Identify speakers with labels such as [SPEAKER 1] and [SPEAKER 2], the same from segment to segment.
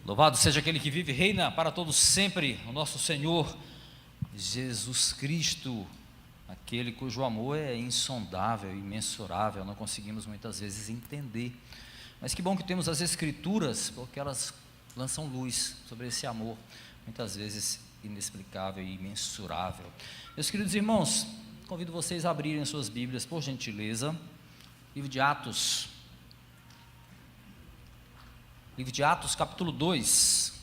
[SPEAKER 1] Louvado seja aquele que vive e reina para todos sempre, o nosso Senhor Jesus Cristo, aquele cujo amor é insondável, imensurável, não conseguimos muitas vezes entender. Mas que bom que temos as Escrituras, porque elas lançam luz sobre esse amor, muitas vezes inexplicável e imensurável. Meus queridos irmãos, convido vocês a abrirem suas Bíblias, por gentileza, livro de Atos. Livro de Atos, capítulo 2.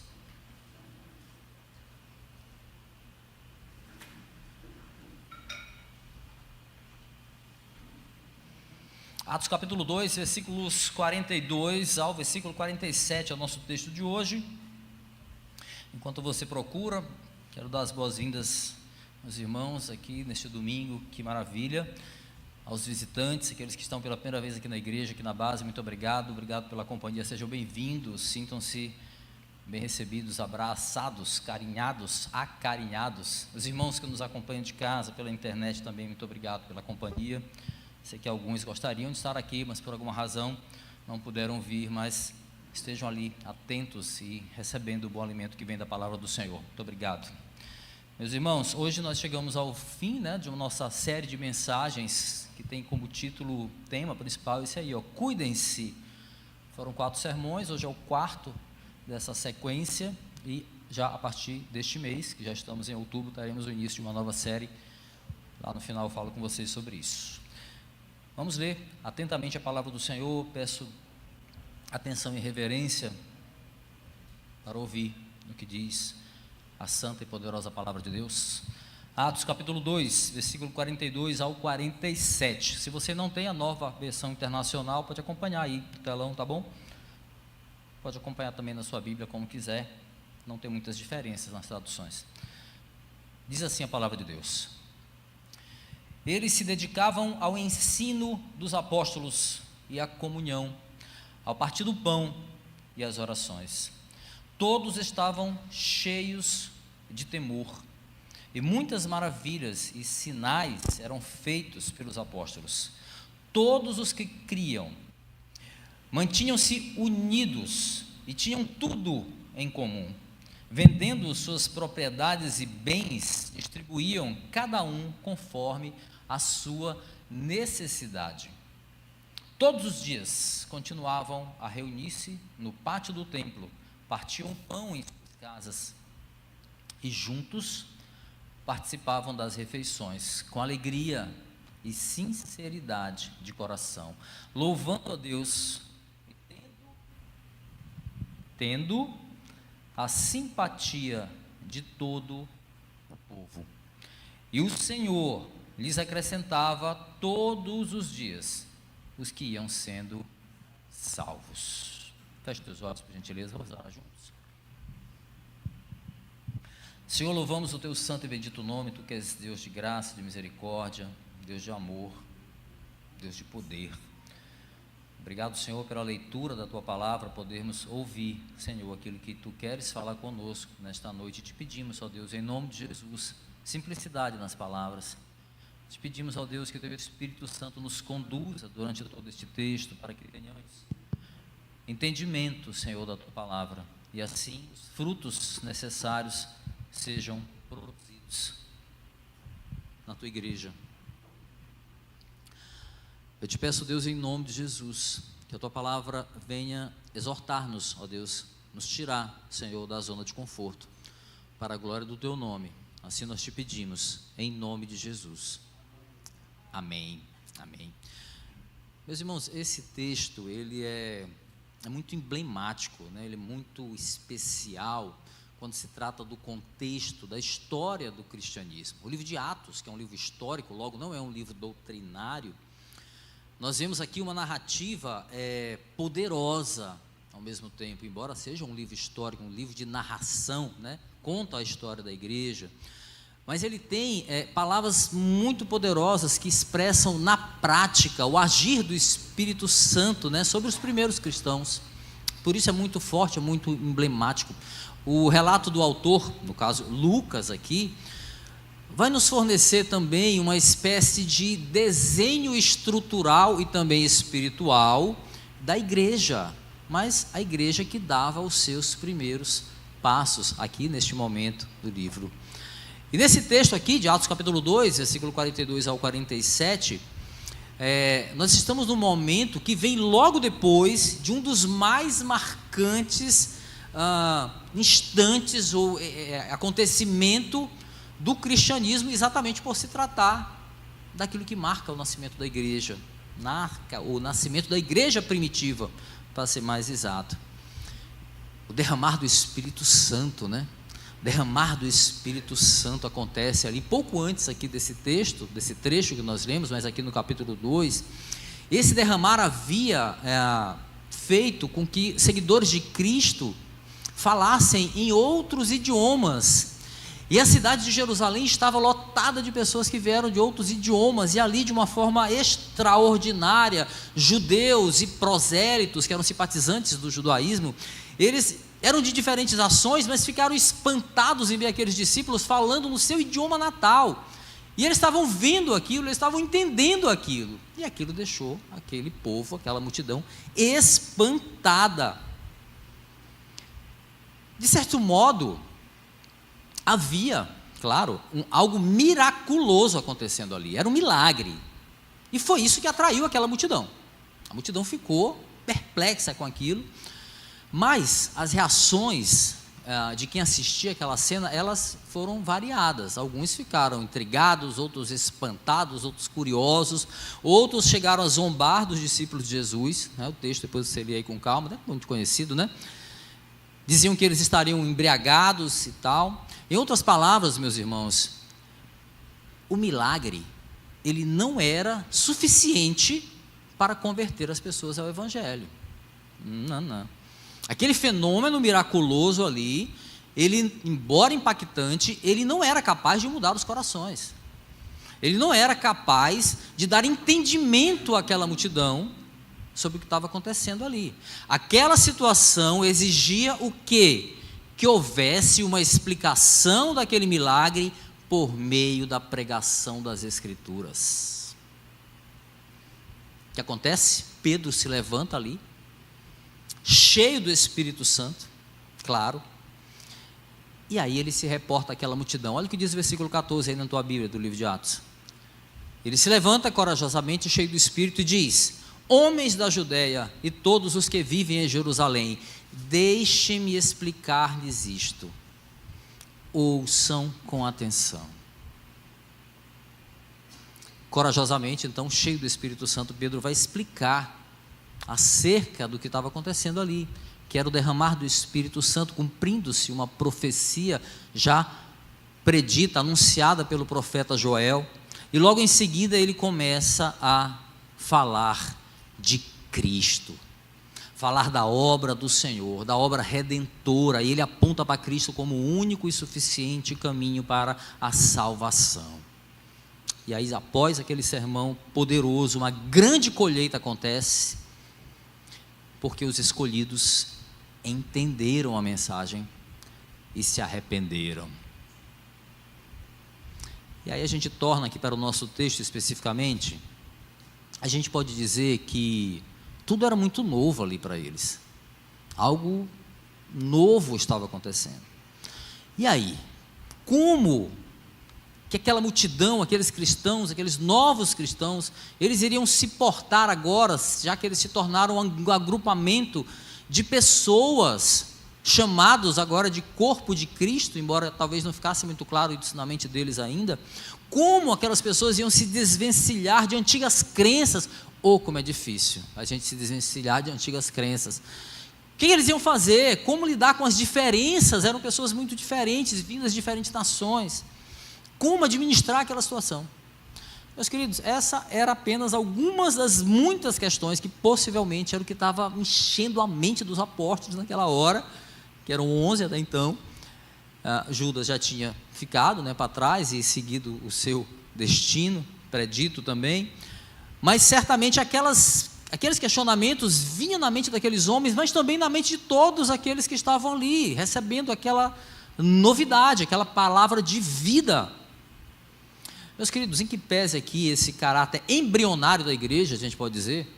[SPEAKER 1] Atos capítulo 2, versículos 42 ao versículo 47, é o nosso texto de hoje. Enquanto você procura, quero dar as boas-vindas aos irmãos aqui neste domingo, que maravilha. Aos visitantes, aqueles que estão pela primeira vez aqui na igreja, aqui na base, muito obrigado pela companhia, sejam bem-vindos, sintam-se bem recebidos, abraçados, carinhados, acarinhados. Os irmãos que nos acompanham de casa, pela internet também, muito obrigado pela companhia. Sei que alguns gostariam de estar aqui, mas por alguma razão não puderam vir, mas estejam ali atentos e recebendo o bom alimento que vem da palavra do Senhor. Muito obrigado. Meus irmãos, hoje nós chegamos ao fim, de uma nossa série de mensagens que tem como título, tema principal, esse aí, cuidem-se. Foram 4 sermões, hoje é o 4º dessa sequência e já a partir deste mês, que já estamos em outubro, teremos o início de uma nova série. Lá no final eu falo com vocês sobre isso. Vamos ler atentamente a palavra do Senhor, peço atenção e reverência para ouvir o que diz a santa e poderosa palavra de Deus. Atos capítulo 2, versículo 42 ao 47. Se você não tem a nova versão internacional, pode acompanhar aí no telão, tá bom? Pode acompanhar também na sua Bíblia, como quiser, não tem muitas diferenças nas traduções. Diz assim a palavra de Deus: eles se dedicavam ao ensino dos apóstolos e à comunhão, ao partir do pão e às orações. Todos estavam cheios de temor, e muitas maravilhas e sinais eram feitos pelos apóstolos. Todos os que criam mantinham-se unidos e tinham tudo em comum. Vendendo suas propriedades e bens, distribuíam cada um conforme a sua necessidade. Todos os dias continuavam a reunir-se no pátio do templo, partiam pão em suas casas e juntos participavam das refeições com alegria e sinceridade de coração, louvando a Deus e tendo a simpatia de todo o povo. E o Senhor lhes acrescentava todos os dias os que iam sendo salvos. Feche teus olhos, por gentileza, vamos orar juntos. Senhor, louvamos o teu santo e bendito nome, tu que és Deus de graça, de misericórdia, Deus de amor, Deus de poder. Obrigado, Senhor, pela leitura da tua palavra, podermos ouvir, Senhor, aquilo que tu queres falar conosco nesta noite. Te pedimos, ó Deus, em nome de Jesus, simplicidade nas palavras. Te pedimos, ó Deus, que o teu Espírito Santo nos conduza durante todo este texto, para que tenhamos entendimento, Senhor, da tua palavra, e assim os frutos necessários sejam produzidos na tua igreja. Eu te peço, Deus, em nome de Jesus, que a tua palavra venha exortar-nos, ó Deus, nos tirar, Senhor, da zona de conforto, para a glória do teu nome. Assim nós te pedimos, em nome de Jesus. Amém, amém. Meus irmãos, esse texto, ele é muito emblemático, ele é muito especial, quando se trata do contexto, da história do cristianismo. O livro de Atos, que é um livro histórico, logo não é um livro doutrinário, nós vemos aqui uma narrativa poderosa ao mesmo tempo, embora seja um livro histórico, um livro de narração, conta a história da igreja, mas ele tem palavras muito poderosas que expressam na prática o agir do Espírito Santo, sobre os primeiros cristãos. Por isso é muito forte, é muito emblemático. O relato do autor, no caso Lucas aqui, vai nos fornecer também uma espécie de desenho estrutural e também espiritual da igreja, mas a igreja que dava os seus primeiros passos, aqui neste momento do livro. E nesse texto aqui, de Atos capítulo 2, versículo 42 ao 47, nós estamos num momento que vem logo depois de um dos mais marcantes instantes ou acontecimento do cristianismo, exatamente por se tratar daquilo que marca o nascimento da igreja, o nascimento da igreja primitiva, para ser mais exato. O derramar do Espírito Santo, né? O derramar do Espírito Santo acontece ali, pouco antes aqui desse texto, desse trecho que nós lemos, mas aqui no capítulo 2, esse derramar havia feito com que seguidores de Cristo falassem em outros idiomas, e a cidade de Jerusalém estava lotada de pessoas que vieram de outros idiomas, e ali de uma forma extraordinária, judeus e prosélitos, que eram simpatizantes do judaísmo, eles eram de diferentes nações, mas ficaram espantados em ver aqueles discípulos falando no seu idioma natal, e eles estavam vendo aquilo, eles estavam entendendo aquilo, e aquilo deixou aquele povo, aquela multidão espantada. De certo modo, havia, claro, algo miraculoso acontecendo ali, era um milagre, e foi isso que atraiu aquela multidão. A multidão ficou perplexa com aquilo, mas as reações de quem assistia aquela cena, elas foram variadas. Alguns ficaram intrigados, outros espantados, outros curiosos, outros chegaram a zombar dos discípulos de Jesus, né? O texto depois você lê aí com calma, né? Muito conhecido, né? Diziam que eles estariam embriagados e tal. Em outras palavras, meus irmãos, o milagre, ele não era suficiente para converter as pessoas ao Evangelho. Não. Aquele fenômeno miraculoso ali, ele, embora impactante, ele não era capaz de mudar os corações. Ele não era capaz de dar entendimento àquela multidão sobre o que estava acontecendo ali. Aquela situação exigia o quê? Que houvesse uma explicação daquele milagre por meio da pregação das Escrituras. O que acontece? Pedro se levanta ali, cheio do Espírito Santo, claro, e aí ele se reporta àquela multidão. Olha o que diz o versículo 14 aí na tua Bíblia, do livro de Atos. Ele se levanta corajosamente, cheio do Espírito, e diz: homens da Judéia e todos os que vivem em Jerusalém, deixem-me explicar-lhes isto. Ouçam com atenção. Corajosamente, então, cheio do Espírito Santo, Pedro vai explicar acerca do que estava acontecendo ali, que era o derramar do Espírito Santo, cumprindo-se uma profecia já predita, anunciada pelo profeta Joel, e logo em seguida ele começa a falar de Cristo, falar da obra do Senhor, da obra redentora, e ele aponta para Cristo como o único e suficiente caminho para a salvação. E aí, após aquele sermão poderoso, uma grande colheita acontece, porque os escolhidos entenderam a mensagem e se arrependeram. E aí a gente torna aqui para o nosso texto especificamente, a gente pode dizer que tudo era muito novo ali para eles, algo novo estava acontecendo. E aí, como que aquela multidão, aqueles cristãos, aqueles novos cristãos, eles iriam se portar agora, já que eles se tornaram um agrupamento de pessoas, chamados agora de corpo de Cristo, embora talvez não ficasse muito claro isso na mente deles ainda, como aquelas pessoas iam se desvencilhar de antigas crenças, ou como é difícil a gente se desvencilhar de antigas crenças. O que eles iam fazer? Como lidar com as diferenças? Eram pessoas muito diferentes, vindas de diferentes nações. Como administrar aquela situação? Meus queridos, essa era apenas algumas das muitas questões que possivelmente era o que estava enchendo a mente dos apóstolos naquela hora, que eram 11 até então. Judas já tinha ficado, né, para trás e seguido o seu destino, predito também, mas certamente aqueles questionamentos vinham na mente daqueles homens, mas também na mente de todos aqueles que estavam ali, recebendo aquela novidade, aquela palavra de vida. Meus queridos, em que pese aqui esse caráter embrionário da igreja, a gente pode dizer,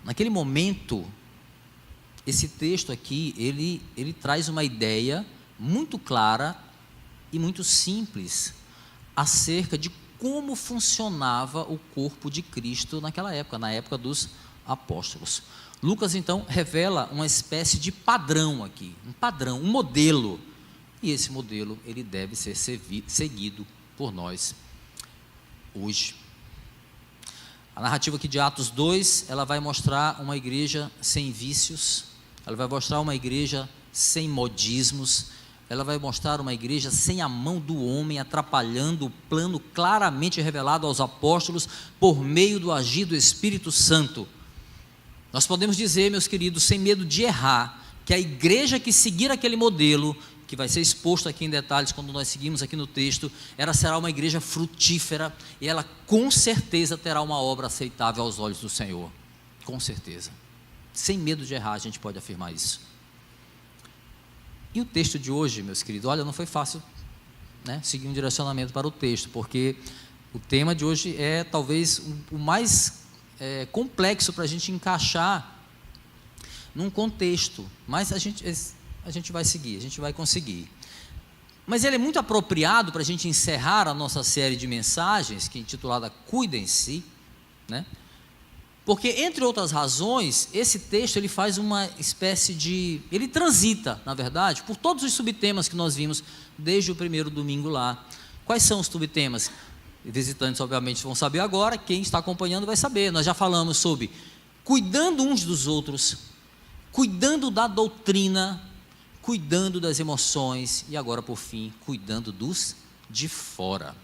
[SPEAKER 1] naquele momento esse texto aqui, ele traz uma ideia muito clara e muito simples acerca de como funcionava o corpo de Cristo naquela época, na época dos apóstolos. Lucas, então, revela uma espécie de padrão aqui, um padrão, um modelo, e esse modelo, ele deve ser seguido por nós hoje. A narrativa aqui de Atos 2, ela vai mostrar uma igreja sem vícios, ela vai mostrar uma igreja sem modismos, ela vai mostrar uma igreja sem a mão do homem, atrapalhando o plano claramente revelado aos apóstolos por meio do agir do Espírito Santo. Nós podemos dizer, meus queridos, sem medo de errar, que a igreja que seguir aquele modelo, que vai ser exposto aqui em detalhes quando nós seguimos aqui no texto, ela será uma igreja frutífera e ela com certeza terá uma obra aceitável aos olhos do Senhor, com certeza, sem medo de errar a gente pode afirmar isso. E o texto de hoje, meus queridos, olha, não foi fácil, né, seguir um direcionamento para o texto, porque o tema de hoje é talvez o mais complexo para a gente encaixar num contexto, mas a gente vai seguir, a gente vai conseguir. Mas ele é muito apropriado para a gente encerrar a nossa série de mensagens, que é intitulada Cuidem-se, né? Porque, entre outras razões, esse texto ele faz uma espécie de... ele transita, na verdade, por todos os subtemas que nós vimos desde o primeiro domingo lá. Quais são os subtemas? Visitantes, obviamente, vão saber agora, quem está acompanhando vai saber. Nós já falamos sobre cuidando uns dos outros, cuidando da doutrina, cuidando das emoções e agora, por fim, cuidando dos de fora.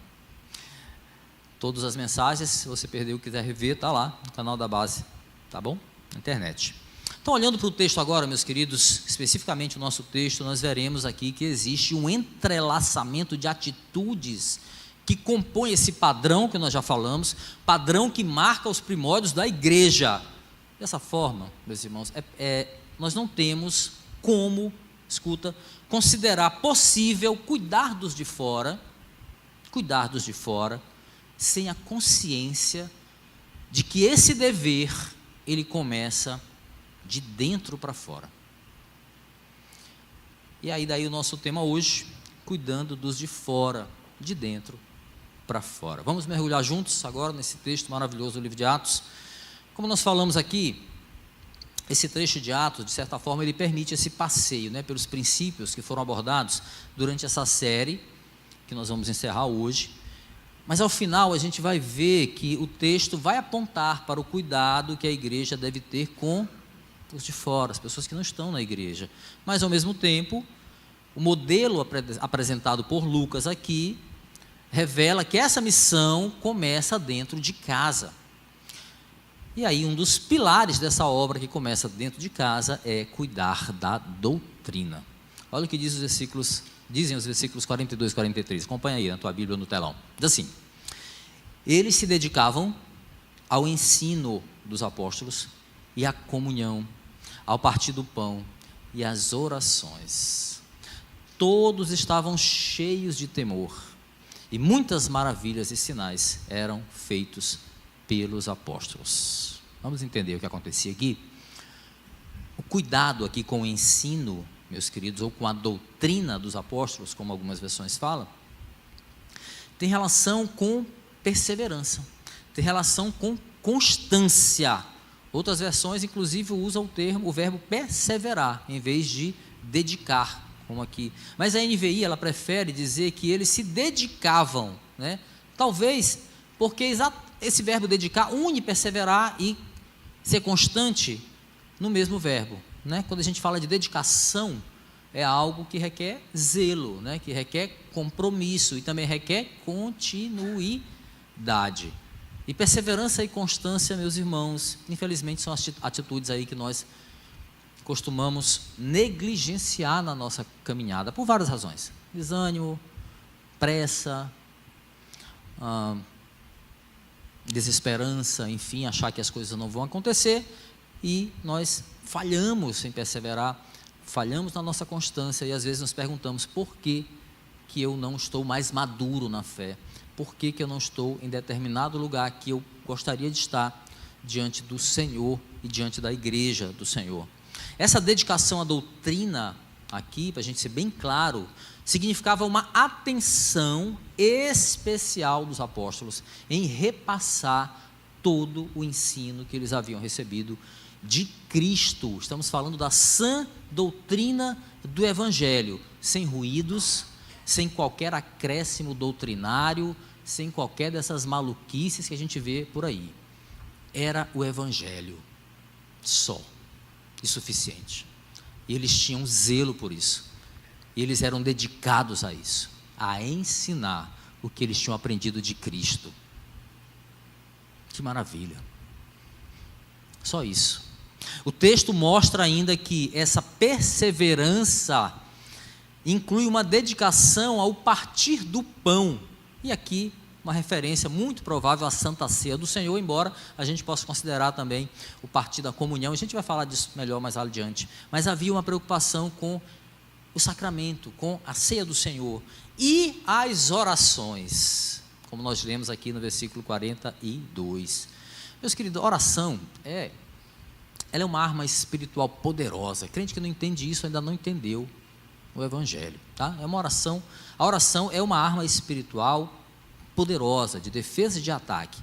[SPEAKER 1] Todas as mensagens, se você perdeu e quiser rever, está lá no canal da base, tá bom? Na internet. Então, olhando para o texto agora, meus queridos, especificamente o nosso texto, nós veremos aqui que existe um entrelaçamento de atitudes que compõe esse padrão que nós já falamos, padrão que marca os primórdios da igreja. Dessa forma, meus irmãos, nós não temos como, escuta, considerar possível cuidar dos de fora, sem a consciência de que esse dever, ele começa de dentro para fora. E aí daí o nosso tema hoje, cuidando dos de fora, de dentro para fora. Vamos mergulhar juntos agora nesse texto maravilhoso do livro de Atos. Como nós falamos aqui, esse trecho de Atos, de certa forma, ele permite esse passeio, né, pelos princípios que foram abordados durante essa série, que nós vamos encerrar hoje. Mas ao final a gente vai ver que o texto vai apontar para o cuidado que a igreja deve ter com os de fora, as pessoas que não estão na igreja. Mas ao mesmo tempo, o modelo apresentado por Lucas aqui revela que essa missão começa dentro de casa. E aí um dos pilares dessa obra que começa dentro de casa é cuidar da doutrina. Olha o que dizem os versículos 42 e 43, acompanha aí na tua Bíblia no telão. Diz assim: eles se dedicavam ao ensino dos apóstolos e à comunhão, ao partir do pão e às orações. Todos estavam cheios de temor e muitas maravilhas e sinais eram feitos pelos apóstolos. Vamos entender o que acontecia aqui? O cuidado aqui com o ensino, meus queridos, ou com a doutrina dos apóstolos, como algumas versões falam, tem relação com perseverança, tem relação com constância. Outras versões, inclusive, usam o verbo perseverar, em vez de dedicar, como aqui. Mas a NVI, ela prefere dizer que eles se dedicavam, né? Talvez porque esse verbo dedicar une perseverar e ser constante no mesmo verbo, né? Quando a gente fala de dedicação, é algo que requer zelo, né? Que requer compromisso e também requer continuidade. E perseverança e constância, meus irmãos, infelizmente são as atitudes aí que nós costumamos negligenciar na nossa caminhada, por várias razões: desânimo, pressa, desesperança, enfim, achar que as coisas não vão acontecer, e nós falhamos em perseverar, falhamos na nossa constância, e às vezes nos perguntamos: por que eu não estou mais maduro na fé? Por que eu não estou em determinado lugar que eu gostaria de estar diante do Senhor e diante da igreja do Senhor? Essa dedicação à doutrina, aqui, para a gente ser bem claro, significava uma atenção especial dos apóstolos em repassar todo o ensino que eles haviam recebido de Cristo. Estamos falando da sã doutrina do Evangelho, sem ruídos, sem qualquer acréscimo doutrinário, sem qualquer dessas maluquices que a gente vê por aí. Era o Evangelho só e suficiente. E eles tinham zelo por isso. E eles eram dedicados a isso, a ensinar o que eles tinham aprendido de Cristo. Que maravilha. Só isso. O texto mostra ainda que essa perseverança inclui uma dedicação ao partir do pão. E aqui uma referência muito provável à Santa Ceia do Senhor, embora a gente possa considerar também o partir da comunhão. A gente vai falar disso melhor mais adiante. Mas havia uma preocupação com o sacramento, com a ceia do Senhor e as orações, como nós lemos aqui no versículo 42. Meus queridos, a oração ela é uma arma espiritual poderosa. Crente que não entende isso ainda não entendeu o Evangelho, tá? É uma oração. A oração é uma arma espiritual poderosa de defesa e de ataque.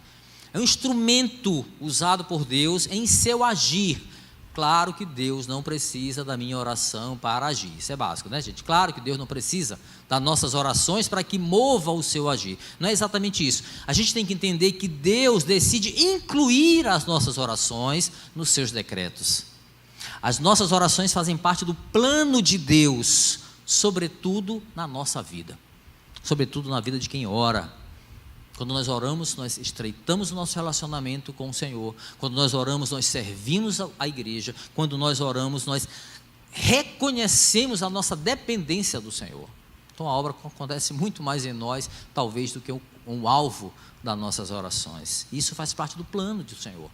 [SPEAKER 1] É um instrumento usado por Deus em seu agir. Claro que Deus não precisa da minha oração para agir, isso é básico, né, gente? Claro que Deus não precisa das nossas orações para que mova o seu agir, não é exatamente isso. A gente tem que entender que Deus decide incluir as nossas orações nos seus decretos. As nossas orações fazem parte do plano de Deus, sobretudo na nossa vida, sobretudo na vida de quem ora. Quando nós oramos, nós estreitamos o nosso relacionamento com o Senhor. Quando nós oramos, nós servimos a igreja. Quando nós oramos, nós reconhecemos a nossa dependência do Senhor. Então a obra acontece muito mais em nós, talvez, do que um alvo das nossas orações. Isso faz parte do plano do Senhor.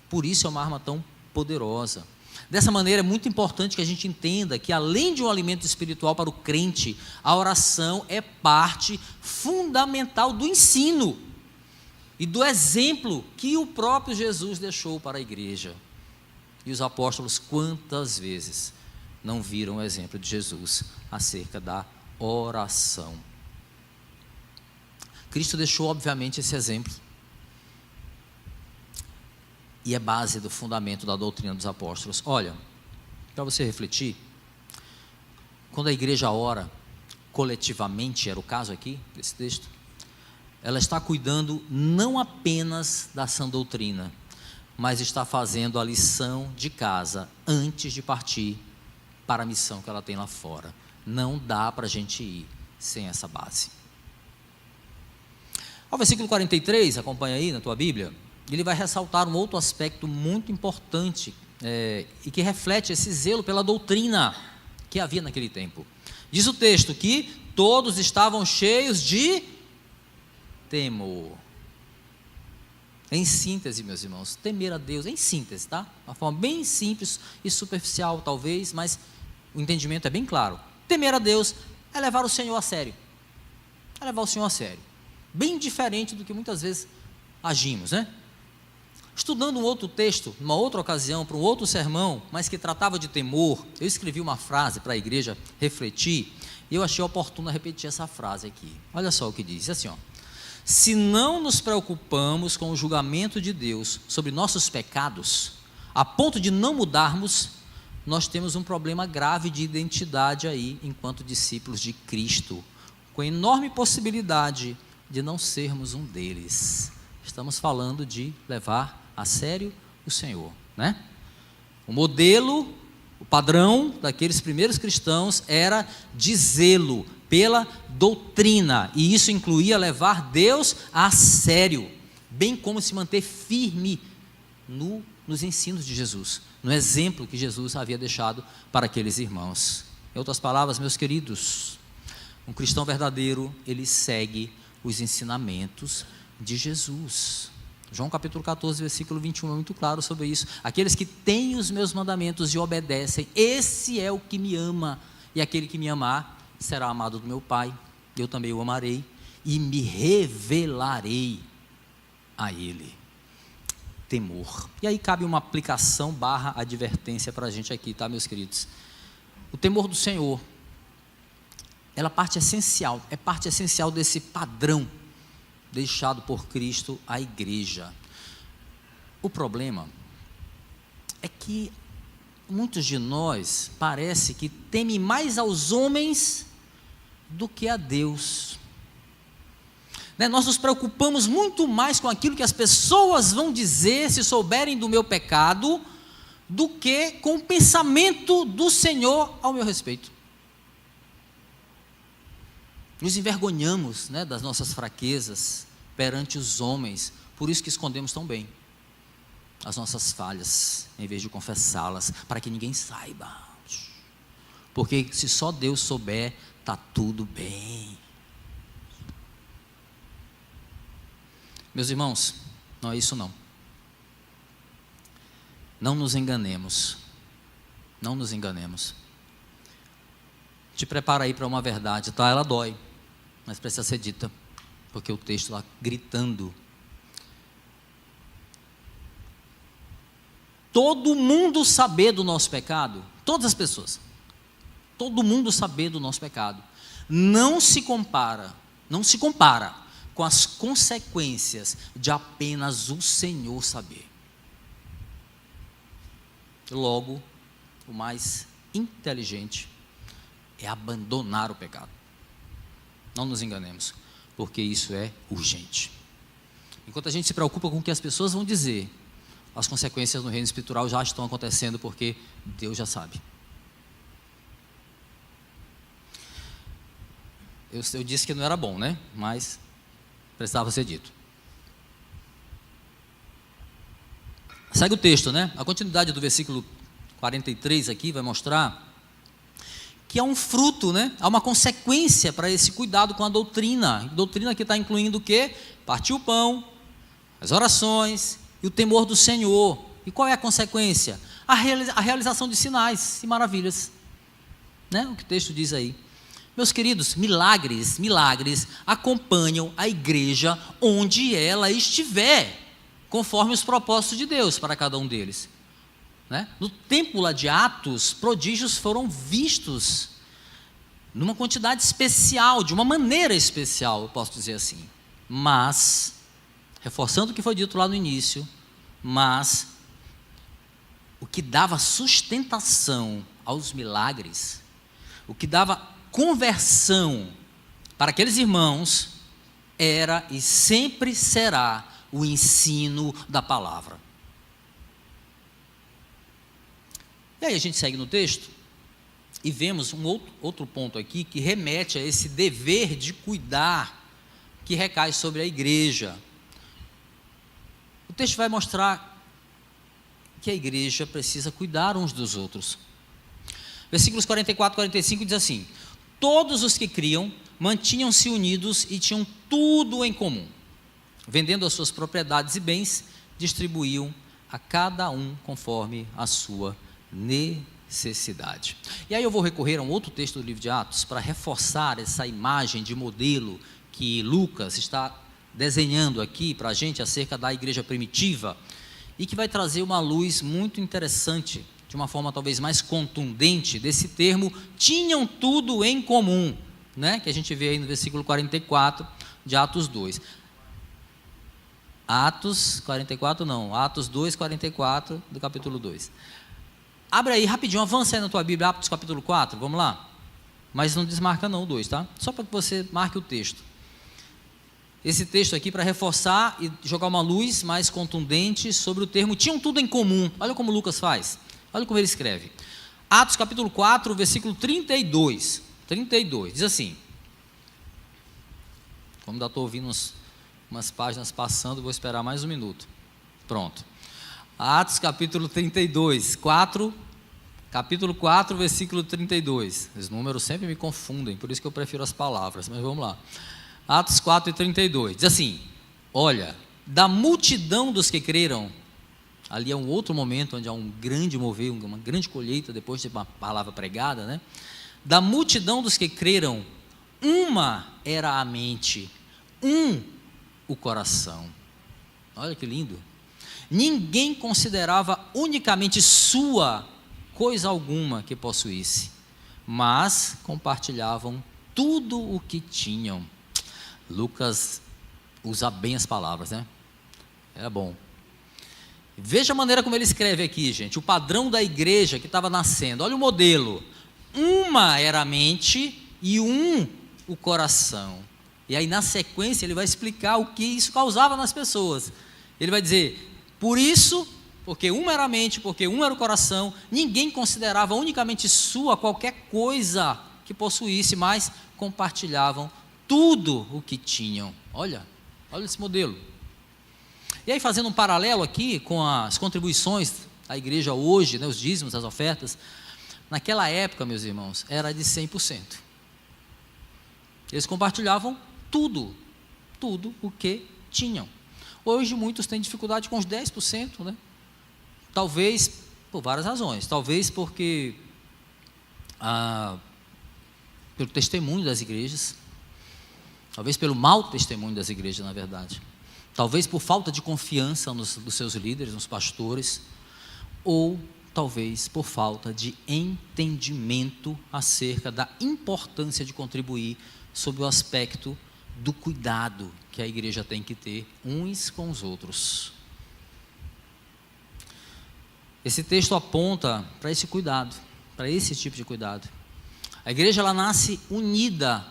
[SPEAKER 1] Por isso é uma arma tão poderosa. Dessa maneira é muito importante que a gente entenda que, além de um alimento espiritual para o crente, a oração é parte fundamental do ensino e do exemplo que o próprio Jesus deixou para a igreja. E os apóstolos, quantas vezes não viram o exemplo de Jesus acerca da oração? Cristo deixou, obviamente, esse exemplo. E é base do fundamento da doutrina dos apóstolos. Olha, para você refletir, quando a igreja ora coletivamente, era o caso aqui desse texto, ela está cuidando não apenas da sã doutrina, mas está fazendo a lição de casa antes de partir para a missão que ela tem lá fora. Não dá para a gente ir sem essa base. Ao versículo 43, acompanha aí na tua Bíblia, ele vai ressaltar um outro aspecto muito importante e que reflete esse zelo pela doutrina que havia naquele tempo. Diz o texto que todos estavam cheios de temor. Em síntese, meus irmãos, temer a Deus, em síntese, tá? Uma forma bem simples e superficial talvez, mas o entendimento é bem claro. Temer a Deus é levar o Senhor a sério. É levar o Senhor a sério. Bem diferente do que muitas vezes agimos, né? Estudando um outro texto, numa outra ocasião, para um outro sermão, mas que tratava de temor, eu escrevi uma frase para a igreja refletir, e eu achei oportuno repetir essa frase aqui. Olha só o que diz, assim, ó: se não nos preocupamos com o julgamento de Deus sobre nossos pecados, a ponto de não mudarmos, nós temos um problema grave de identidade aí, enquanto discípulos de Cristo, com enorme possibilidade de não sermos um deles. Estamos falando de levar a sério o Senhor, né? O modelo, o padrão daqueles primeiros cristãos era de zelo pela doutrina, e isso incluía levar Deus a sério, bem como se manter firme nos ensinos de Jesus, no exemplo que Jesus havia deixado para aqueles irmãos. Em outras palavras, meus queridos, um cristão verdadeiro, ele segue os ensinamentos de Jesus. João capítulo 14, versículo 21 é muito claro sobre isso. Aqueles que têm os meus mandamentos e obedecem, esse é o que me ama, e aquele que me amar será amado do meu Pai, eu também o amarei e me revelarei a ele. temor. E aí cabe uma aplicação / advertência para a gente aqui, tá, meus queridos? O temor do Senhor, ela é parte essencial desse padrão deixado por Cristo à igreja. O problema é que muitos de nós parece que temem mais aos homens do que a Deus. Nós nos preocupamos muito mais com aquilo que as pessoas vão dizer se souberem do meu pecado, do que com o pensamento do Senhor ao meu respeito. Nos envergonhamos, das nossas fraquezas perante os homens, por isso que escondemos tão bem as nossas falhas, em vez de confessá-las, para que ninguém saiba, porque se só Deus souber, está tudo bem. Meus irmãos, não é isso não. Não nos enganemos. Não nos enganemos. Te prepara aí para uma verdade, tá? Ela dói, mas precisa ser dita, porque o texto está gritando. Todo mundo saber do nosso pecado, todas as pessoas, todo mundo saber do nosso pecado, não se compara com as consequências de apenas o Senhor saber. Logo, o mais inteligente é abandonar o pecado. Não nos enganemos, porque isso é urgente. Enquanto a gente se preocupa com o que as pessoas vão dizer, as consequências no reino espiritual já estão acontecendo, porque Deus já sabe. Eu disse que não era bom, mas precisava ser dito. Segue o texto, A continuidade do versículo 43 aqui vai mostrar que há um fruto, há uma consequência para esse cuidado com a doutrina. Doutrina que está incluindo o quê? Partir o pão, as orações e o temor do Senhor. E qual é a consequência? A realização de sinais e maravilhas. O que o texto diz aí. Meus queridos, milagres acompanham a igreja onde ela estiver, conforme os propósitos de Deus para cada um deles. No tempo lá de Atos, prodígios foram vistos numa quantidade especial, de uma maneira especial, eu posso dizer assim. Mas, reforçando o que foi dito lá no início, mas o que dava sustentação aos milagres, o que dava conversão para aqueles irmãos, era e sempre será o ensino da palavra. E aí a gente segue no texto e vemos um outro ponto aqui que remete a esse dever de cuidar que recai sobre a igreja. O texto vai mostrar que a igreja precisa cuidar uns dos outros. Versículos 44 e 45 diz assim: todos os que criam mantinham-se unidos e tinham tudo em comum. Vendendo as suas propriedades e bens, distribuíam a cada um conforme a sua necessidade. E aí eu vou recorrer a um outro texto do livro de Atos para reforçar essa imagem de modelo que Lucas está desenhando aqui para a gente acerca da igreja primitiva, e que vai trazer uma luz muito interessante, de uma forma talvez mais contundente, desse termo, tinham tudo em comum, que a gente vê aí no versículo 44 de Atos 2. Atos 2, 44 do capítulo 2. Abre aí rapidinho, avança aí na tua Bíblia, Atos capítulo 4, vamos lá. Mas não desmarca não o 2, tá? Só para que você marque o texto. Esse texto aqui para reforçar e jogar uma luz mais contundente sobre o termo tinham tudo em comum. Olha como Lucas faz, olha como ele escreve. Atos capítulo 4, versículo 32, diz assim. Como ainda estou ouvindo umas páginas passando, vou esperar mais um minuto. Pronto. Atos capítulo 32, capítulo 4, versículo 32. Os números sempre me confundem, por isso que eu prefiro as palavras, mas vamos lá. Atos 4 e 32, diz assim: olha, da multidão dos que creram, ali é um outro momento onde há um grande mover, uma grande colheita depois de uma palavra pregada, da multidão dos que creram, uma era a mente, o coração. Olha que lindo. ninguém considerava unicamente sua coisa alguma que possuísse, mas compartilhavam tudo o que tinham. Lucas usa bem as palavras, né? É bom. Veja a maneira como ele escreve aqui, gente, o padrão da igreja que estava nascendo. Olha o modelo: uma era a mente e o coração. E aí na sequência ele vai explicar o que isso causava nas pessoas. Ele vai dizer, por isso, porque uma era a mente, porque um era o coração, ninguém considerava unicamente sua qualquer coisa que possuísse, mas compartilhavam tudo o que tinham. Olha esse modelo. E aí, fazendo um paralelo aqui com as contribuições da igreja hoje, né, os dízimos, as ofertas, naquela época, meus irmãos, era de 100%. Eles compartilhavam tudo o que tinham. Hoje muitos têm dificuldade com os 10%, né? Talvez por várias razões. Talvez porque pelo testemunho das igrejas, talvez pelo mau testemunho das igrejas, na verdade. Talvez por falta de confiança dos seus líderes, nos pastores, ou talvez por falta de entendimento acerca da importância de contribuir sob o aspecto do cuidado que a igreja tem que ter uns com os outros. Esse texto aponta para esse cuidado, para esse tipo de cuidado. A igreja, ela nasce unida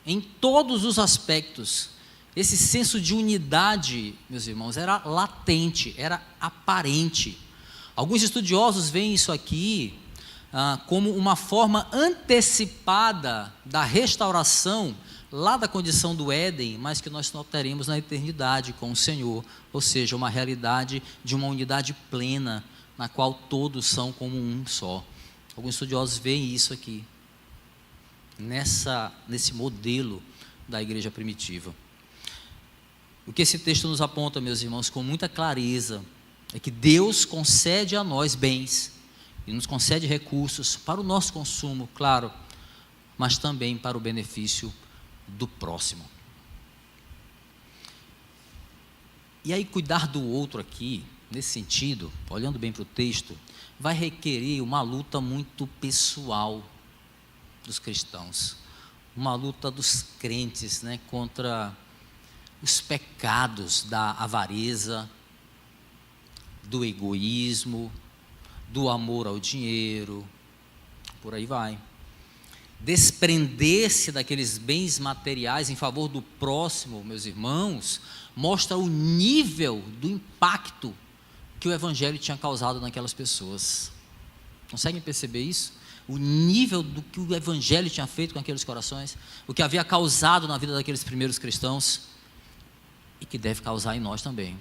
[SPEAKER 1] em todos os aspectos. Esse senso de unidade, meus irmãos, era latente, era aparente. Alguns estudiosos veem isso aqui como uma forma antecipada da restauração lá da condição do Éden, mas que nós notaremos na eternidade com o Senhor, ou seja, uma realidade de uma unidade plena, na qual todos são como um só. Alguns estudiosos veem isso aqui, nesse modelo da igreja primitiva. O que esse texto nos aponta, meus irmãos, com muita clareza, é que Deus concede a nós bens e nos concede recursos para o nosso consumo, claro, mas também para o benefício do próximo. E aí, cuidar do outro aqui, nesse sentido, olhando bem para o texto, vai requerer uma luta muito pessoal dos cristãos, uma luta dos crentes, né, contra os pecados da avareza, do egoísmo, do amor ao dinheiro, por aí vai. Desprender-se daqueles bens materiais em favor do próximo, meus irmãos, mostra o nível do impacto que o evangelho tinha causado naquelas pessoas. Conseguem perceber isso? O nível do que o evangelho tinha feito com aqueles corações, o que havia causado na vida daqueles primeiros cristãos, e que deve causar em nós também,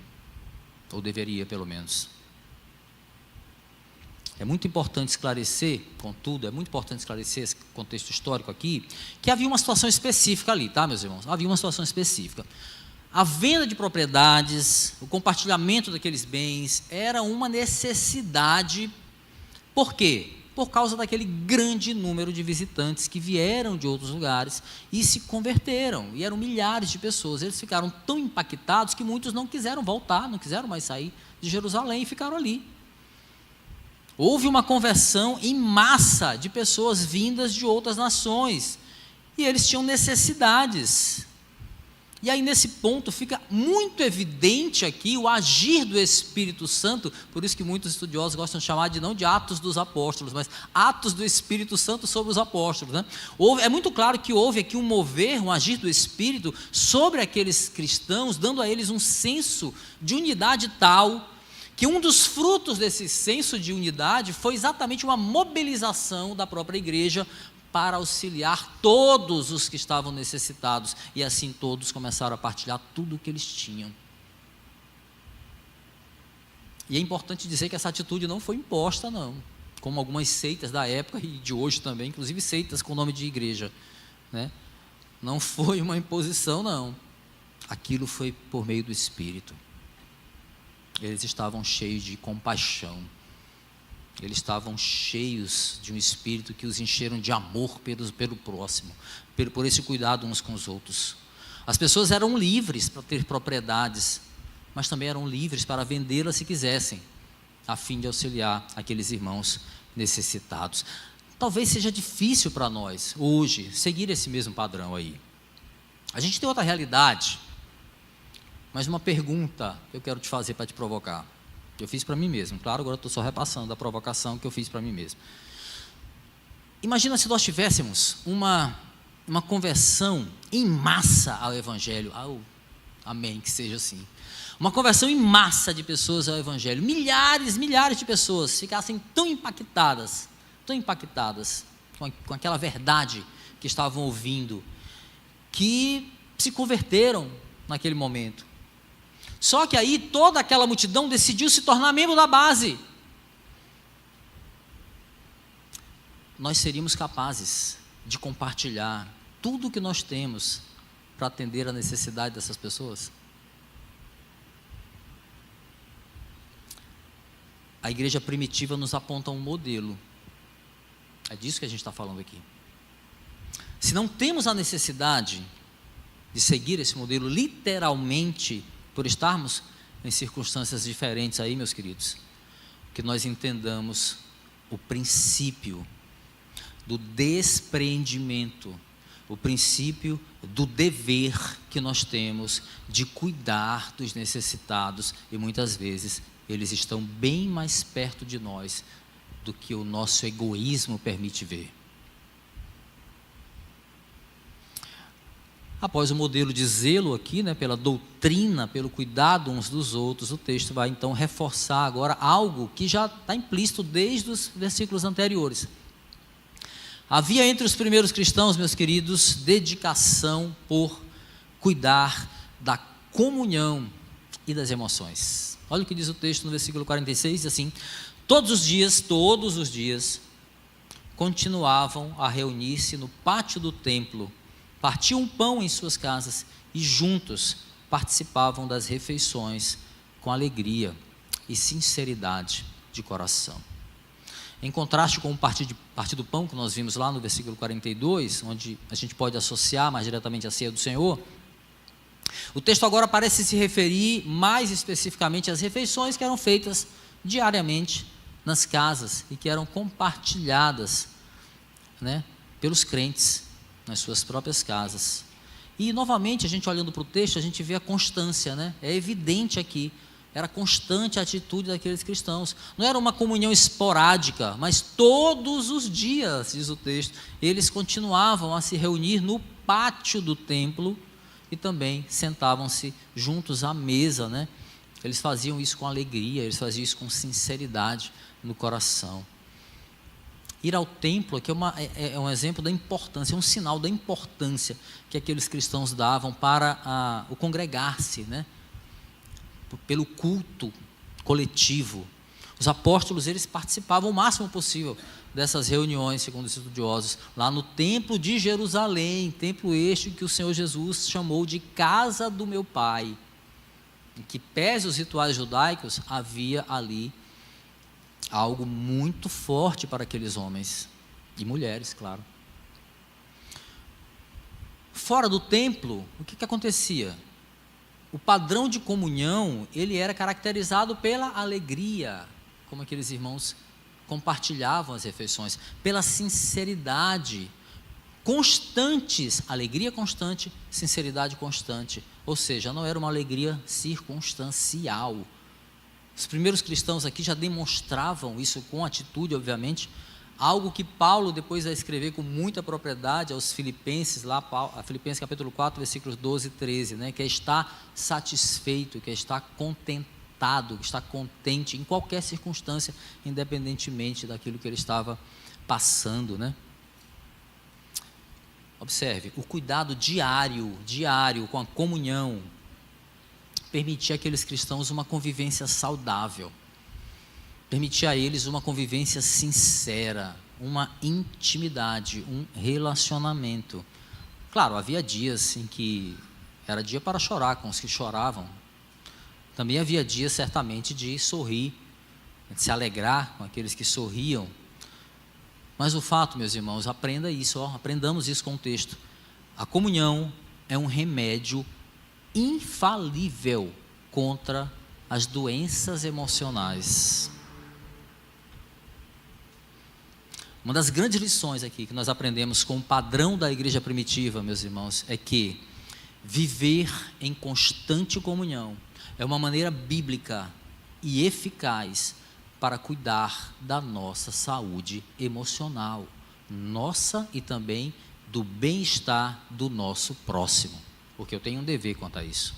[SPEAKER 1] ou deveria pelo menos. É muito importante esclarecer, contudo, esse contexto histórico aqui, que havia uma situação específica ali, tá, meus irmãos? Havia uma situação específica. A venda de propriedades, o compartilhamento daqueles bens, era uma necessidade. Por quê? Por causa daquele grande número de visitantes que vieram de outros lugares e se converteram, e eram milhares de pessoas. Eles ficaram tão impactados que muitos não quiseram voltar, não quiseram mais sair de Jerusalém e ficaram ali. Houve uma conversão em massa de pessoas vindas de outras nações, e eles tinham necessidades. E aí nesse ponto fica muito evidente aqui o agir do Espírito Santo, por isso que muitos estudiosos gostam de chamar não de Atos dos Apóstolos, mas Atos do Espírito Santo sobre os apóstolos, né? É muito claro que houve aqui um mover, um agir do Espírito sobre aqueles cristãos, dando a eles um senso de unidade tal, que um dos frutos desse senso de unidade foi exatamente uma mobilização da própria igreja para auxiliar todos os que estavam necessitados, e assim todos começaram a partilhar tudo o que eles tinham. E é importante dizer que essa atitude não foi imposta, não, como algumas seitas da época e de hoje também, inclusive seitas com nome de igreja, né? Não foi uma imposição, não. Aquilo foi por meio do Espírito. Eles estavam cheios de compaixão. Eles estavam cheios de um espírito que os encheram de amor pelo próximo, por esse cuidado uns com os outros. As pessoas eram livres para ter propriedades, mas também eram livres para vendê-la se quisessem, a fim de auxiliar aqueles irmãos necessitados. Talvez seja difícil para nós, hoje, seguir esse mesmo padrão aí. A gente tem outra realidade, mas uma pergunta que eu quero te fazer para te provocar. Eu fiz para mim mesmo, claro, agora eu estou só repassando a provocação que eu fiz para mim mesmo. Imagina se nós tivéssemos uma conversão em massa ao Evangelho. Amém, que seja assim. Uma conversão em massa de pessoas ao Evangelho. Milhares de pessoas ficassem tão impactadas com aquela verdade que estavam ouvindo, que se converteram naquele momento. Só que aí toda aquela multidão decidiu se tornar membro da base. Nós seríamos capazes de compartilhar tudo o que nós temos para atender a necessidade dessas pessoas? A igreja primitiva nos aponta um modelo. É disso que a gente está falando aqui. Se não temos a necessidade de seguir esse modelo literalmente, por estarmos em circunstâncias diferentes aí, meus queridos, que nós entendamos o princípio do despreendimento, o princípio do dever que nós temos de cuidar dos necessitados, e muitas vezes eles estão bem mais perto de nós do que o nosso egoísmo permite ver. Após o modelo de zelo aqui, pela doutrina, pelo cuidado uns dos outros, o texto vai então reforçar agora algo que já está implícito desde os versículos anteriores. Havia entre os primeiros cristãos, meus queridos, dedicação por cuidar da comunhão e das emoções. Olha o que diz o texto no versículo 46, diz assim: todos os dias, continuavam a reunir-se no pátio do templo, partiam pão em suas casas e juntos participavam das refeições com alegria e sinceridade de coração. Em contraste com o partir do pão que nós vimos lá no versículo 42, onde a gente pode associar mais diretamente a ceia do Senhor, o texto agora parece se referir mais especificamente às refeições que eram feitas diariamente nas casas e que eram compartilhadas, pelos crentes nas suas próprias casas. E novamente, a gente olhando para o texto, a gente vê a constância, é evidente aqui, era constante a atitude daqueles cristãos. Não era uma comunhão esporádica, mas todos os dias, diz o texto, eles continuavam a se reunir no pátio do templo e também sentavam-se juntos à mesa, Eles faziam isso com alegria, eles faziam isso com sinceridade no coração. Ir ao templo aqui é um exemplo da importância, é um sinal da importância que aqueles cristãos davam para o congregar-se, pelo culto coletivo. Os apóstolos, eles participavam o máximo possível dessas reuniões, segundo os estudiosos, lá no templo de Jerusalém, templo este que o Senhor Jesus chamou de casa do meu Pai, em que, pese os rituais judaicos, havia ali algo muito forte para aqueles homens e mulheres, claro. Fora do templo, o que acontecia? O padrão de comunhão, ele era caracterizado pela alegria, como aqueles irmãos compartilhavam as refeições, pela sinceridade, constantes, alegria constante, sinceridade constante, ou seja, não era uma alegria circunstancial. Os primeiros cristãos aqui já demonstravam isso com atitude, obviamente, algo que Paulo depois vai escrever com muita propriedade aos Filipenses, Filipenses capítulo 4, versículos 12 e 13, que é estar satisfeito, que é estar contentado, que está contente em qualquer circunstância, independentemente daquilo que ele estava passando, Observe, o cuidado diário com a comunhão, permitia àqueles cristãos uma convivência saudável, permitia a eles uma convivência sincera, uma intimidade, um relacionamento. Claro, havia dias em que era dia para chorar com os que choravam, também havia dias certamente de sorrir, de se alegrar com aqueles que sorriam, mas o fato, meus irmãos, aprendamos isso com o texto, a comunhão é um remédio infalível contra as doenças emocionais. Uma das grandes lições aqui que nós aprendemos com o padrão da igreja primitiva, meus irmãos, é que viver em constante comunhão é uma maneira bíblica e eficaz para cuidar da nossa saúde emocional, nossa e também do bem-estar do nosso próximo, porque eu tenho um dever quanto a isso.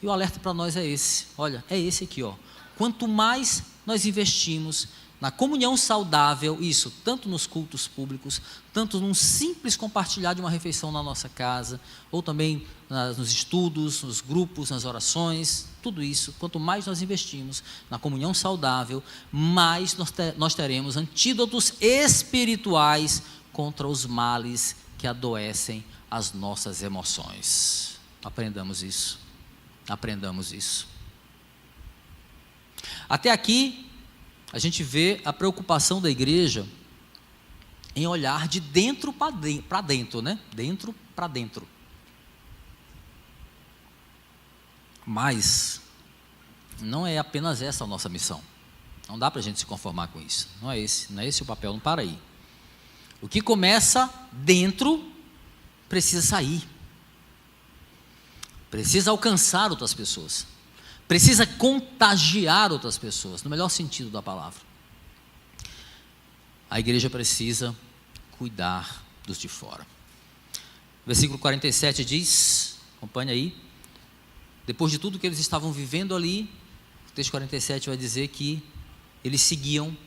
[SPEAKER 1] E o alerta para nós é esse, olha, é esse aqui, ó. Quanto mais nós investimos na comunhão saudável, isso, tanto nos cultos públicos, tanto num simples compartilhar de uma refeição na nossa casa, ou também nos estudos, nos grupos, nas orações, tudo isso, quanto mais nós investimos na comunhão saudável, mais nós teremos antídotos espirituais contra os males que adoecem as nossas emoções. Aprendamos isso. Aprendamos isso. Até aqui, a gente vê a preocupação da igreja em olhar de dentro para dentro, né? Dentro para dentro. Mas não é apenas essa a nossa missão. Não dá para a gente se conformar com isso. Não é esse o papel, não para aí. O que começa dentro precisa sair. Precisa alcançar outras pessoas. Precisa contagiar outras pessoas, no melhor sentido da palavra. A igreja precisa cuidar dos de fora. Versículo 47 diz, acompanha aí, depois de tudo que eles estavam vivendo ali, o texto 47 vai dizer que eles seguiam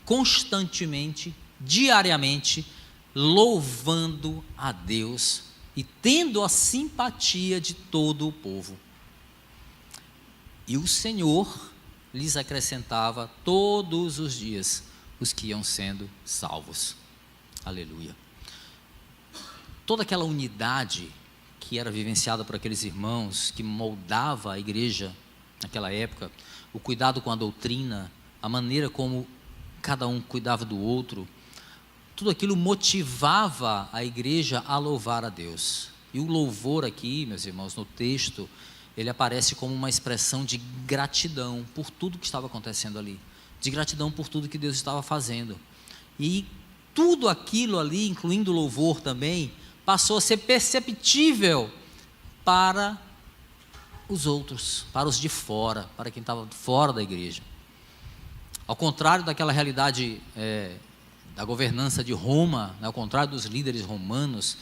[SPEAKER 1] constantemente, diariamente, louvando a Deus e tendo a simpatia de todo o povo. E o Senhor lhes acrescentava todos os dias os que iam sendo salvos. Aleluia. Toda aquela unidade que era vivenciada por aqueles irmãos, que moldava a igreja naquela época, o cuidado com a doutrina, a maneira como cada um cuidava do outro, tudo aquilo motivava a igreja a louvar a Deus. E o louvor aqui, meus irmãos, no texto, ele aparece como uma expressão de gratidão por tudo que estava acontecendo ali, de gratidão por tudo que Deus estava fazendo. E tudo aquilo ali, incluindo o louvor também, passou a ser perceptível para os outros, para os de fora, para quem estava fora da igreja. Ao contrário daquela realidade da governança de Roma, ao contrário dos líderes romanos,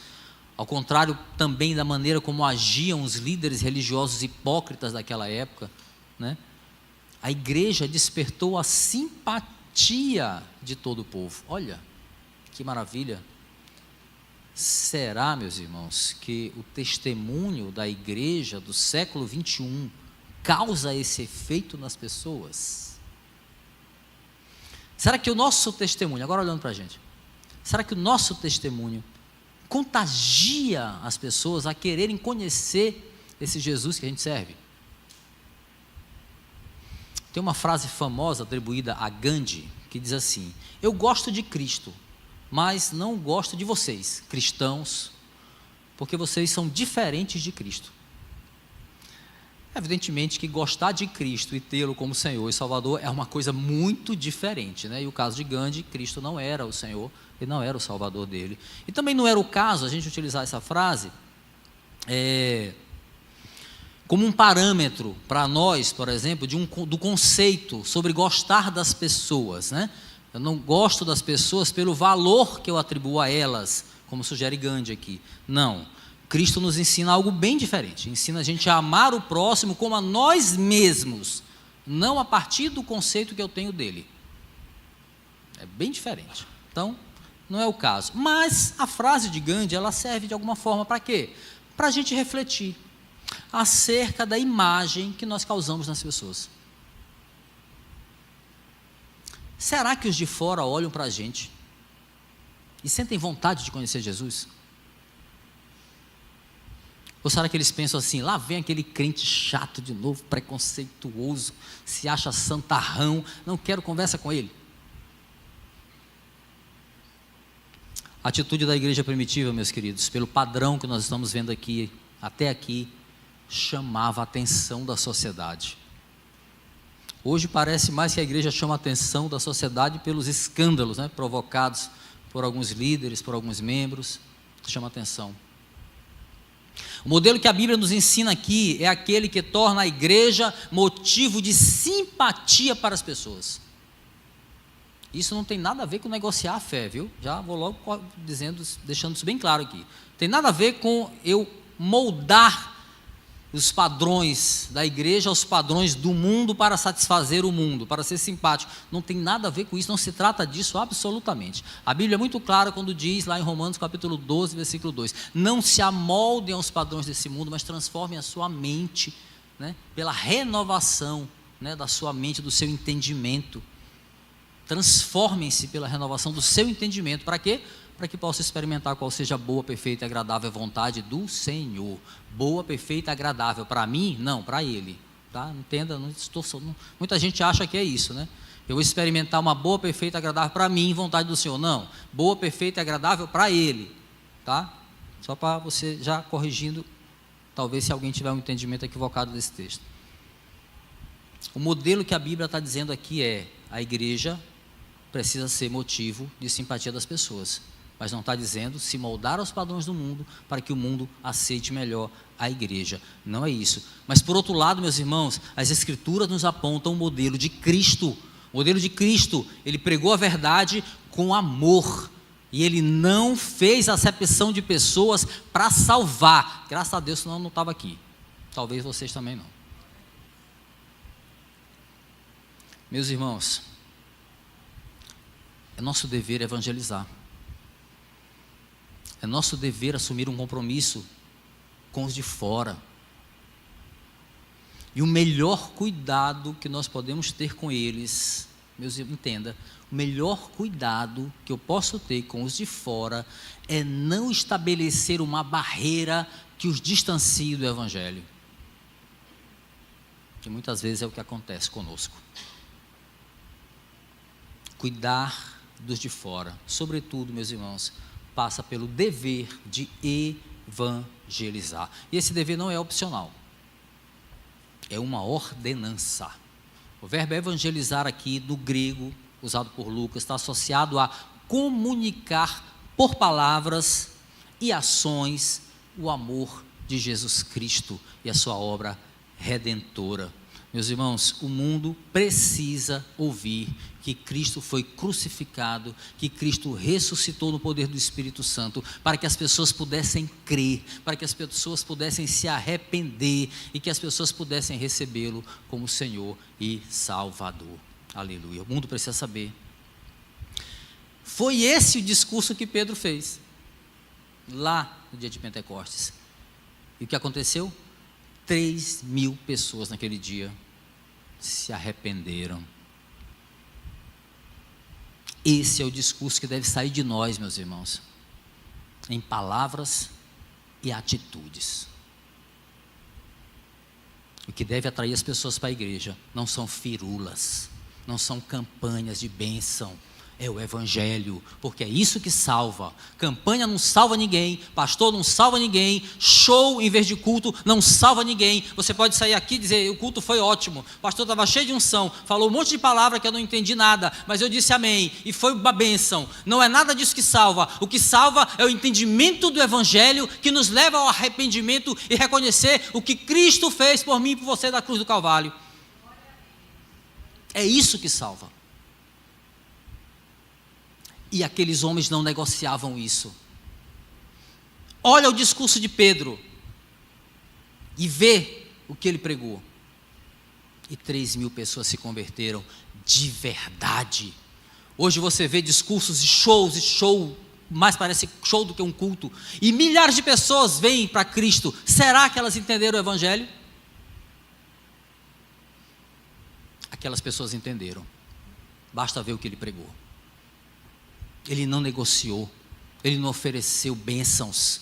[SPEAKER 1] ao contrário também da maneira como agiam os líderes religiosos hipócritas daquela época, né? A igreja despertou a simpatia de todo o povo. Olha, que maravilha. Será, meus irmãos, que o testemunho da igreja do século 21 causa esse efeito nas pessoas? Será que o nosso testemunho, agora olhando para a gente, será que o nosso testemunho contagia as pessoas a quererem conhecer esse Jesus que a gente serve? Tem uma frase famosa atribuída a Gandhi que diz assim: eu gosto de Cristo, mas não gosto de vocês, cristãos, porque vocês são diferentes de Cristo. Evidentemente que gostar de Cristo e tê-lo como Senhor e Salvador é uma coisa muito diferente, né? E o caso de Gandhi, Cristo não era o Senhor, ele não era o Salvador dele. E também não era o caso a gente utilizar essa frase como um parâmetro para nós, por exemplo, do conceito sobre gostar das pessoas, né? Eu não gosto das pessoas pelo valor que eu atribuo a elas, como sugere Gandhi aqui. Não. Cristo nos ensina algo bem diferente. Ensina a gente a amar o próximo como a nós mesmos, não a partir do conceito que eu tenho dele. É bem diferente. Então, não é o caso. Mas a frase de Gandhi, ela serve de alguma forma para quê? Para a gente refletir acerca da imagem que nós causamos nas pessoas. Será que os de fora olham para a gente e sentem vontade de conhecer Jesus? Ou será que eles pensam assim, lá vem aquele crente chato de novo, preconceituoso, se acha santarrão, não quero conversa com ele? A atitude da igreja primitiva, meus queridos, pelo padrão que nós estamos vendo aqui, até aqui, chamava a atenção da sociedade. Hoje parece mais que a igreja chama a atenção da sociedade pelos escândalos, né, provocados por alguns líderes, por alguns membros, chama a atenção. O modelo que a Bíblia nos ensina aqui é aquele que torna a igreja motivo de simpatia para as pessoas. Isso não tem nada a ver com negociar a fé, viu? Já vou logo deixando isso bem claro aqui. Tem nada a ver com eu moldar os padrões da igreja aos padrões do mundo para satisfazer o mundo, para ser simpático. Não tem nada a ver com isso, não se trata disso absolutamente. A Bíblia é muito clara quando diz lá em Romanos capítulo 12, versículo 2, não se amoldem aos padrões desse mundo, mas transformem a sua mente, né, pela renovação, né, da sua mente, do seu entendimento. Transformem-se pela renovação do seu entendimento. Para quê? Para que possa experimentar qual seja a boa, perfeita e agradável vontade do Senhor. Boa, perfeita e agradável. Para mim? Não, para Ele. Tá? Entenda, muita gente acha que é isso, né? Eu vou experimentar uma boa, perfeita e agradável para mim, vontade do Senhor. Não, boa, perfeita e agradável para Ele. Tá? Só para você já corrigindo, talvez se alguém tiver um entendimento equivocado desse texto. O modelo que a Bíblia está dizendo aqui é: a igreja precisa ser motivo de simpatia das pessoas, mas não está dizendo se moldar aos padrões do mundo para que o mundo aceite melhor a igreja. Não é isso. Mas por outro lado, meus irmãos, as Escrituras nos apontam o modelo de Cristo. O modelo de Cristo, ele pregou a verdade com amor, e ele não fez acepção de pessoas para salvar. Graças a Deus, senão eu não estava aqui. Talvez vocês também não. Meus irmãos, é nosso dever evangelizar. É nosso dever assumir um compromisso com os de fora. E o melhor cuidado que nós podemos ter com eles, entenda, o melhor cuidado que eu posso ter com os de fora é não estabelecer uma barreira que os distancie do evangelho. Que muitas vezes é o que acontece conosco. Cuidar dos de fora, sobretudo, meus irmãos, passa pelo dever de evangelizar. E esse dever não é opcional, é uma ordenança. O verbo evangelizar aqui, do grego, usado por Lucas, está associado a comunicar por palavras e ações o amor de Jesus Cristo e a sua obra redentora. Meus irmãos, o mundo precisa ouvir que Cristo foi crucificado, que Cristo ressuscitou no poder do Espírito Santo, para que as pessoas pudessem crer, para que as pessoas pudessem se arrepender e que as pessoas pudessem recebê-lo como Senhor e Salvador. Aleluia. O mundo precisa saber. Foi esse o discurso que Pedro fez lá no dia de Pentecostes. E o que aconteceu? 3.000 pessoas naquele dia se arrependeram. Esse é o discurso que deve sair de nós, meus irmãos, em palavras e atitudes. O que deve atrair as pessoas para a igreja não são firulas, não são campanhas de bênção, é o evangelho, porque é isso que salva. Campanha não salva ninguém, pastor não salva ninguém, show em vez de culto não salva ninguém. Você pode sair aqui e dizer: o culto foi ótimo, o pastor estava cheio de unção, falou um monte de palavra que eu não entendi nada, mas eu disse amém, e foi uma bênção. Não é nada disso que salva. O que salva é o entendimento do evangelho, que nos leva ao arrependimento e reconhecer o que Cristo fez por mim e por você na cruz do Calvário. É isso que salva. E aqueles homens não negociavam isso. Olha o discurso de Pedro e vê o que ele pregou. E 3.000 pessoas se converteram de verdade. Hoje você vê discursos e show, mais parece show do que um culto, e milhares de pessoas vêm para Cristo. Será que elas entenderam o evangelho? Aquelas pessoas entenderam. Basta ver o que ele pregou. Ele não negociou, ele não ofereceu bênçãos.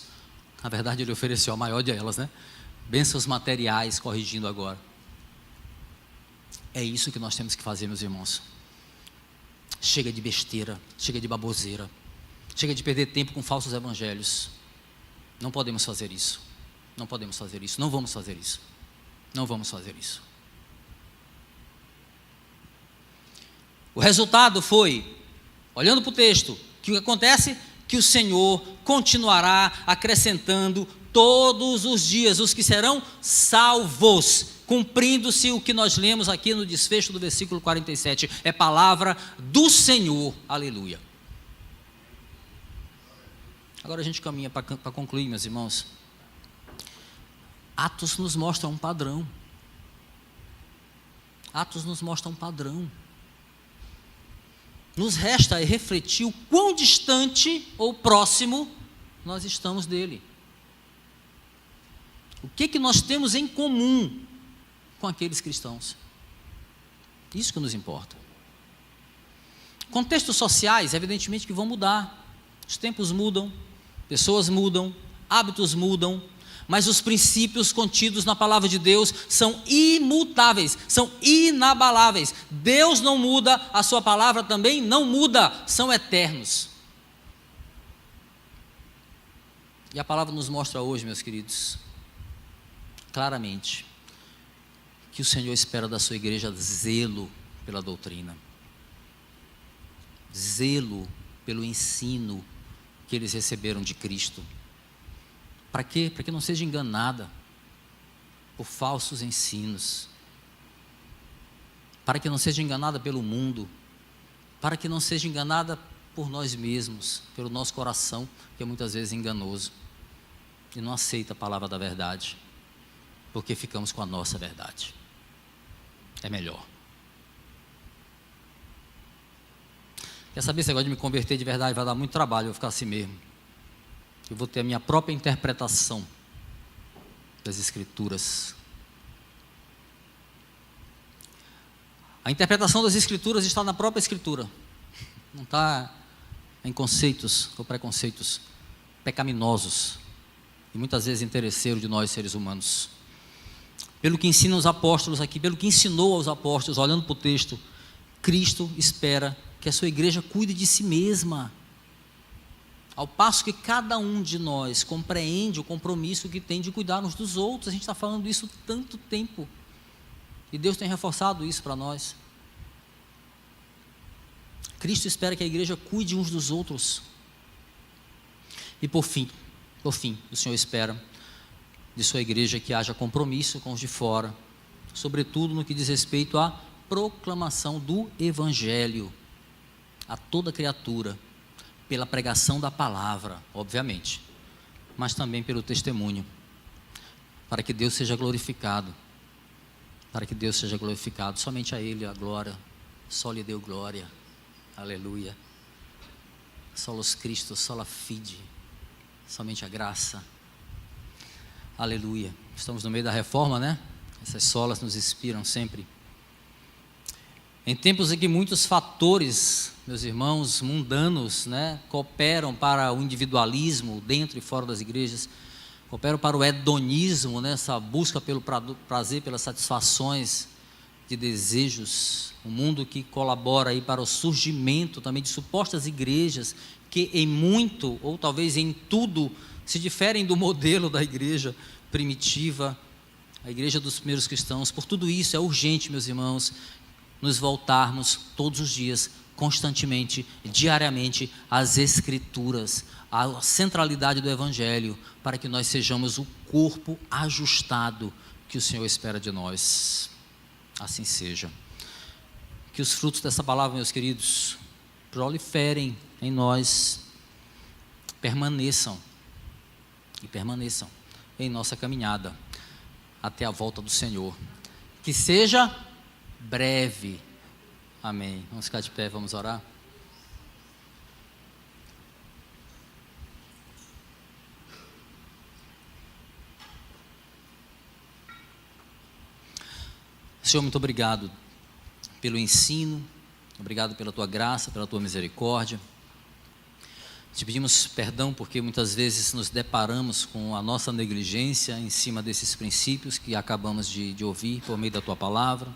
[SPEAKER 1] Na verdade, ele ofereceu a maior delas, né? Bênçãos materiais, corrigindo agora. É isso que nós temos que fazer, meus irmãos. Chega de besteira, chega de baboseira, chega de perder tempo com falsos evangelhos. Não podemos fazer isso. Não podemos fazer isso, não vamos fazer isso. Não vamos fazer isso. O resultado foi, olhando para o texto, que o que acontece? Que o Senhor continuará acrescentando todos os dias os que serão salvos, cumprindo-se o que nós lemos aqui no desfecho do versículo 47, é palavra do Senhor, aleluia. Agora a gente caminha para concluir, meus irmãos. Atos nos mostra um padrão. Atos nos mostra um padrão. Nos resta refletir o quão distante ou próximo nós estamos dele. O que nós temos em comum com aqueles cristãos? Isso que nos importa. Contextos sociais, evidentemente que vão mudar. Os tempos mudam, pessoas mudam, hábitos mudam, mas os princípios contidos na palavra de Deus são imutáveis, são inabaláveis. Deus não muda, a sua palavra também não muda, são eternos. E a palavra nos mostra hoje, meus queridos, claramente, que o Senhor espera da sua igreja zelo pela doutrina, zelo pelo ensino que eles receberam de Cristo. Para quê? Para que não seja enganada por falsos ensinos, para que não seja enganada pelo mundo, para que não seja enganada por nós mesmos, pelo nosso coração, que é muitas vezes enganoso, e não aceita a palavra da verdade, porque ficamos com a nossa verdade. É melhor. Quer saber se eu gosto de me converter de verdade? Vai dar muito trabalho, eu vou ficar assim mesmo. Eu vou ter a minha própria interpretação das Escrituras. A interpretação das Escrituras está na própria Escritura. Não está em conceitos ou preconceitos pecaminosos e muitas vezes interesseiros de nós seres humanos. Pelo que ensinam os apóstolos aqui, pelo que ensinou aos apóstolos, olhando para o texto, Cristo espera que a sua igreja cuide de si mesma, ao passo que cada um de nós compreende o compromisso que tem de cuidar uns dos outros. A gente está falando isso há tanto tempo, e Deus tem reforçado isso para nós. Cristo espera que a igreja cuide uns dos outros. E por fim, o Senhor espera de sua igreja que haja compromisso com os de fora, sobretudo no que diz respeito à proclamação do Evangelho a toda criatura, pela pregação da palavra, obviamente, mas também pelo testemunho, para que Deus seja glorificado, somente a Ele a glória, só lhe deu glória, aleluia, solos Cristo, sola fide, somente a graça, aleluia. Estamos no meio da reforma, né? Essas solas nos inspiram sempre. Em tempos em que muitos fatores, meus irmãos, mundanos, né, cooperam para o individualismo dentro e fora das igrejas, cooperam para o hedonismo, né, essa busca pelo prazer, pelas satisfações de desejos, um mundo que colabora aí para o surgimento também de supostas igrejas que em muito, ou talvez em tudo, se diferem do modelo da igreja primitiva, a igreja dos primeiros cristãos. Por tudo isso é urgente, meus irmãos, nos voltarmos todos os dias, constantemente, diariamente, às Escrituras, à centralidade do Evangelho, para que nós sejamos o corpo ajustado que o Senhor espera de nós. Assim seja. Que os frutos dessa palavra, meus queridos, proliferem em nós, permaneçam em nossa caminhada até a volta do Senhor. Que seja breve. Amém. Vamos ficar de pé, vamos orar. Senhor, muito obrigado pelo ensino, obrigado pela tua graça, pela tua misericórdia. Te pedimos perdão porque muitas vezes nos deparamos com a nossa negligência em cima desses princípios que acabamos de ouvir por meio da tua palavra.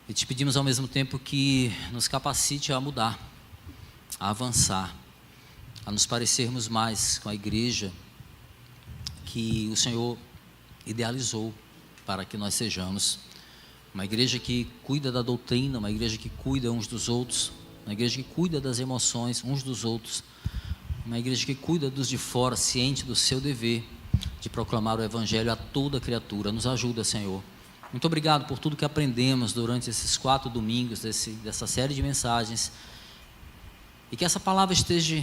[SPEAKER 1] E te pedimos ao mesmo tempo que nos capacite a mudar, a avançar, a nos parecermos mais com a igreja que o Senhor idealizou para que nós sejamos. Uma igreja que cuida da doutrina, uma igreja que cuida uns dos outros, uma igreja que cuida das emoções uns dos outros, uma igreja que cuida dos de fora, ciente do seu dever de proclamar o Evangelho a toda criatura. Nos ajuda, Senhor. Muito obrigado por tudo que aprendemos durante esses 4 domingos, dessa série de mensagens, e que essa palavra esteja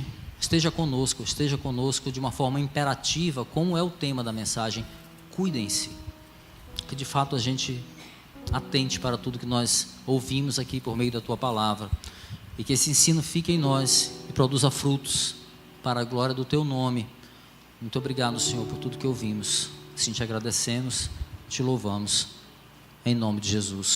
[SPEAKER 1] conosco de uma forma imperativa, como é o tema da mensagem: cuidem-se. Que de fato a gente atente para tudo que nós ouvimos aqui por meio da Tua palavra, e que esse ensino fique em nós e produza frutos para a glória do Teu nome. Muito obrigado, Senhor, por tudo que ouvimos. Assim te agradecemos, te louvamos, em nome de Jesus.